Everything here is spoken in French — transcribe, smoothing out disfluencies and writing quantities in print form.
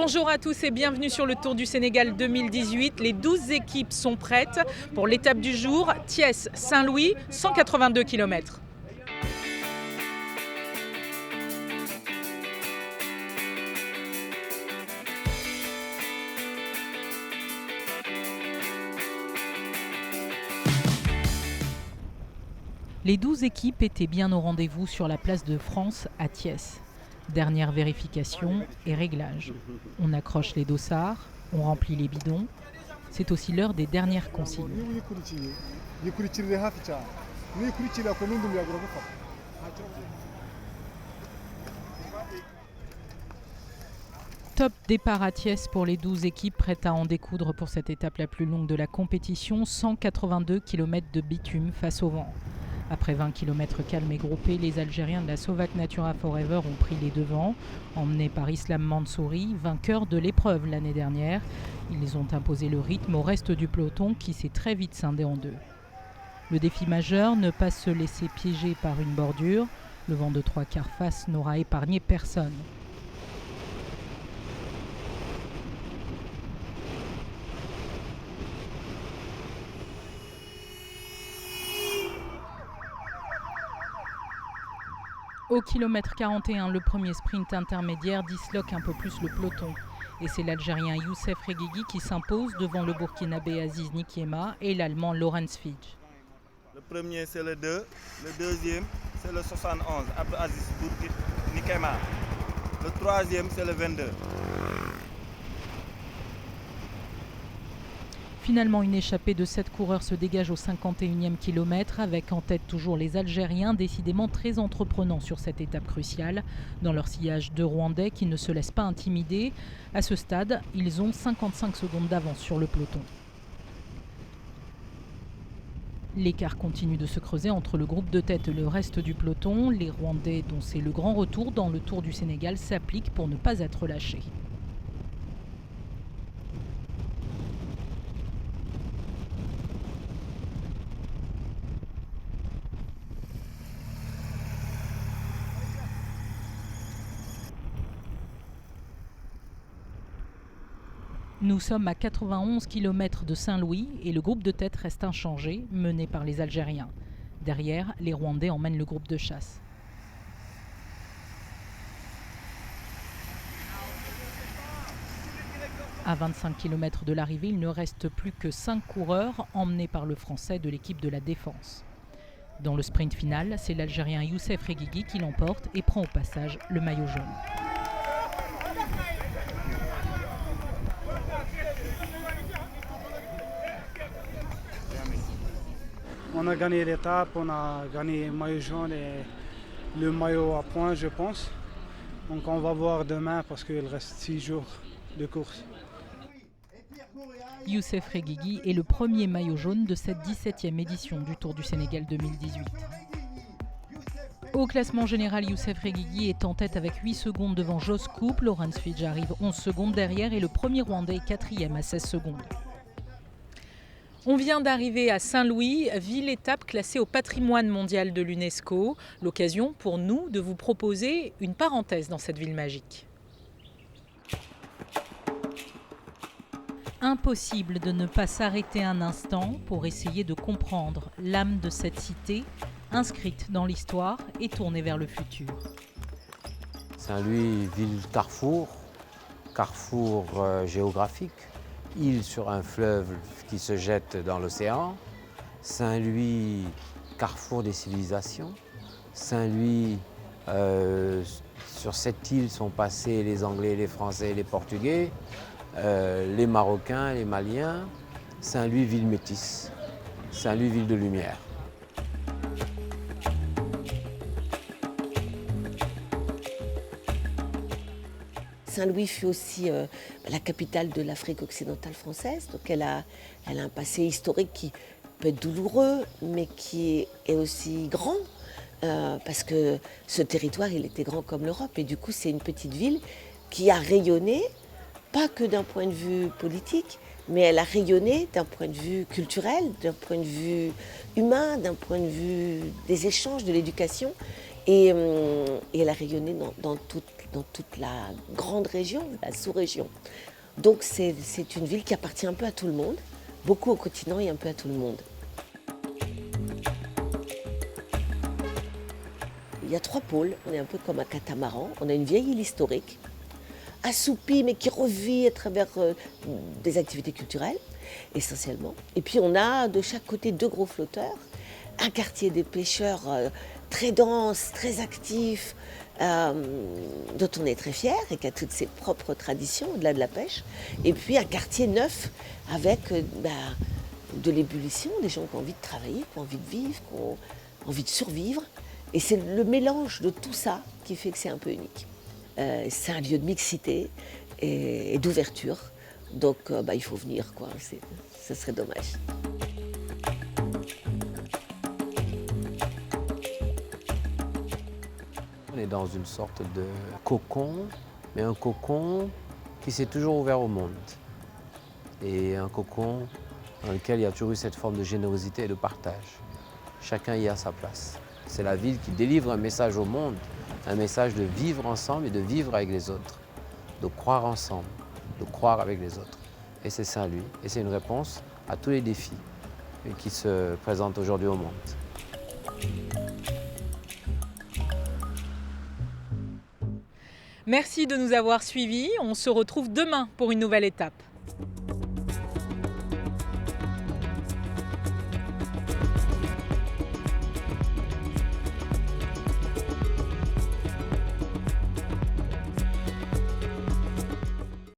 Bonjour à tous et bienvenue sur le Tour du Sénégal 2018. Les 12 équipes sont prêtes pour l'étape du jour, Thiès-Saint-Louis, 182 km. Les 12 équipes étaient bien au rendez-vous sur la place de France à Thiès. Dernière vérification et réglage. On accroche les dossards, on remplit les bidons. C'est aussi l'heure des dernières consignes. Top départ à Thiès pour les 12 équipes prêtes à en découdre pour cette étape la plus longue de la compétition, 182 km de bitume face au vent. Après 20 km calmes et groupés, les Algériens de la Sovac Natura Forever ont pris les devants. Emmenés par Islam Mansouri, vainqueur de l'épreuve l'année dernière, ils ont imposé le rythme au reste du peloton qui s'est très vite scindé en deux. Le défi majeur, ne pas se laisser piéger par une bordure. Le vent de 3/4 face n'aura épargné personne. Au kilomètre 41, le premier sprint intermédiaire disloque un peu plus le peloton. Et c'est l'Algérien Youssef Reguigui qui s'impose devant le Burkinabé Aziz Nikiema et l'Allemand Lorenz Fitch. Le premier c'est le 2, le deuxième c'est le 71, Abdou Aziz Nikiema. Le troisième c'est le 22. Finalement, une échappée de 7 coureurs se dégage au 51e kilomètre, avec en tête toujours les Algériens, décidément très entreprenants sur cette étape cruciale. Dans leur sillage, deux Rwandais qui ne se laissent pas intimider. À ce stade, ils ont 55 secondes d'avance sur le peloton. L'écart continue de se creuser entre le groupe de tête et le reste du peloton. Les Rwandais, dont c'est le grand retour dans le Tour du Sénégal, s'appliquent pour ne pas être lâchés. Nous sommes à 91 km de Saint-Louis et le groupe de tête reste inchangé, mené par les Algériens. Derrière, les Rwandais emmènent le groupe de chasse. À 25 km de l'arrivée, il ne reste plus que 5 coureurs emmenés par le Français de l'équipe de la Défense. Dans le sprint final, c'est l'Algérien Youssef Reguigui qui l'emporte et prend au passage le maillot jaune. On a gagné l'étape, on a gagné le maillot jaune et le maillot à points, je pense. Donc on va voir demain parce qu'il reste 6 jours de course. Youssef Reguigui est le premier maillot jaune de cette 17e édition du Tour du Sénégal 2018. Au classement général, Youssef Reguigui est en tête avec 8 secondes devant Jos Coupe. Lorenz Fitch arrive 11 secondes derrière et le premier Rwandais est 4e à 16 secondes. On vient d'arriver à Saint-Louis, ville-étape classée au patrimoine mondial de l'UNESCO. L'occasion pour nous de vous proposer une parenthèse dans cette ville magique. Impossible de ne pas s'arrêter un instant pour essayer de comprendre l'âme de cette cité, inscrite dans l'histoire et tournée vers le futur. Saint-Louis, ville carrefour géographique, île sur un fleuve qui se jette dans l'océan. Saint-Louis, carrefour des civilisations. Saint-Louis, sur cette île sont passés les Anglais, les Français, les Portugais, les Marocains, les Maliens. Saint-Louis, ville métisse. Saint-Louis, ville de lumière. Saint-Louis fut aussi la capitale de l'Afrique occidentale française, donc elle a un passé historique qui peut être douloureux, mais qui est aussi grand, parce que ce territoire, il était grand comme l'Europe, et du coup, c'est une petite ville qui a rayonné, pas que d'un point de vue politique, mais elle a rayonné d'un point de vue culturel, d'un point de vue humain, d'un point de vue des échanges, de l'éducation, et elle a rayonné dans toute dans toute la grande région, la sous-région. Donc c'est une ville qui appartient un peu à tout le monde, beaucoup au continent et un peu à tout le monde. Il y a 3 pôles, on est un peu comme un catamaran. On a une vieille île historique, assoupie mais qui revit à travers des activités culturelles, essentiellement. Et puis on a de chaque côté 2 gros flotteurs, un quartier des pêcheurs très dense, très actif, dont on est très fier et qui a toutes ses propres traditions au-delà de la pêche. Et puis un quartier neuf avec de l'ébullition, des gens qui ont envie de travailler, qui ont envie de vivre, qui ont envie de survivre. Et c'est le mélange de tout ça qui fait que c'est un peu unique. C'est un lieu de mixité et d'ouverture. Donc il faut venir, quoi. Ce serait dommage. On est dans une sorte de cocon, mais un cocon qui s'est toujours ouvert au monde. Et un cocon dans lequel il y a toujours eu cette forme de générosité et de partage. Chacun y a sa place. C'est la ville qui délivre un message au monde, un message de vivre ensemble et de vivre avec les autres, de croire ensemble, de croire avec les autres. Et c'est Saint-Louis, et c'est une réponse à tous les défis qui se présentent aujourd'hui au monde. Merci de nous avoir suivis. On se retrouve demain pour une nouvelle étape.